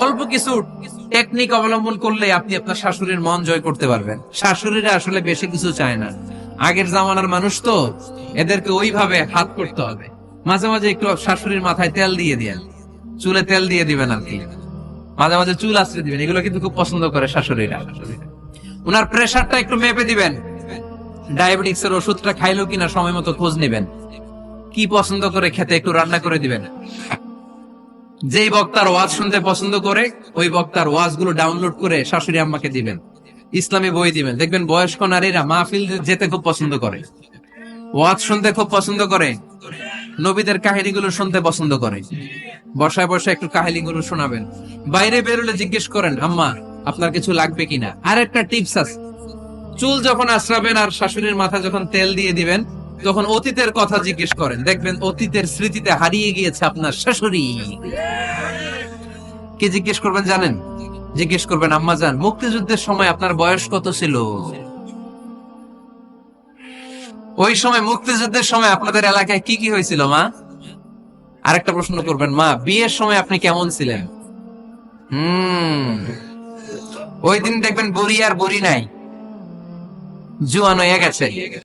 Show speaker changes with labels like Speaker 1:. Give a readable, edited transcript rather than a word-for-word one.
Speaker 1: অল্প কিছু টেকনিক অবলম্বন করলে আপনি আপনার শাশুড়ির মন জয় করতে পারবেন। শাশুড়িরা আসলে বেশি কিছু চায় না, আগের জামানার মানুষ তো, এদেরকে ওইভাবে হাত করতে হবে। মাঝে মাঝে একটু শাশুড়ির মাথায় তেল দিয়ে দিয়েন, চুলে তেল দিয়ে দিবেন আর কি, মাঝে মাঝে চুল আশ্রে দিবেন, এগুলো কিন্তু খুব পছন্দ করে শাশুড়িরা। উনার প্রেশারটা একটু মেপে দিবেন, ডায়াবেটিক্স এর ওষুধটা খাইলো কিনা সময় মতো খোঁজ নেবেন, কি পছন্দ করে খেতে একটু রান্না করে দিবেন। যেই বক্তার ওয়াজ শুনতে পছন্দ করে ওই বক্তার ওয়াজ গুলো ডাউনলোড করে শাশুড়ি আম্মাকে দিবেন, ইসলামী বই দিবেন। দেখবেন বয়স্ক নারীরা মাহফিল যেতে খুব পছন্দ করে, ওয়াজ শুনতে খুব পছন্দ করে, নবীদের কাহিনীগুলো শুনতে পছন্দ করে। বসায় বসায় একটু কাহিনীগুলো শোনাবেন। বাইরে বেরোলে জিজ্ঞেস করেন, আম্মা আপনার কিছু লাগবে কিনা। আর একটা টিপস আছে, চুল যখন আশ্রাবেন আর শাশুড়ির মাথা যখন তেল দিয়ে দিবেন, তখন অতীতের কথা জিজ্ঞেস করেন। দেখবেন অতীতের স্মৃতিতে হারিয়ে গিয়েছে আপনার শাশুড়ি। কি জিজ্ঞেস করবেন জানেন? জিজ্ঞেস করবেন, আম্মা জান, মুক্তিযুদ্ধের সময় আপনার বয়স কত ছিল? ওই সময় মুক্তিযুদ্ধের সময় আপনাদের এলাকায় কি কি হয়েছিল মা? আরেকটা প্রশ্ন করবেন, মা বিয়ের সময় আপনি কেমন ছিলেন? ওই দিন দেখবেন বুড়ি আর বুড়ি নাই, জুয়ান হয়ে গেছে।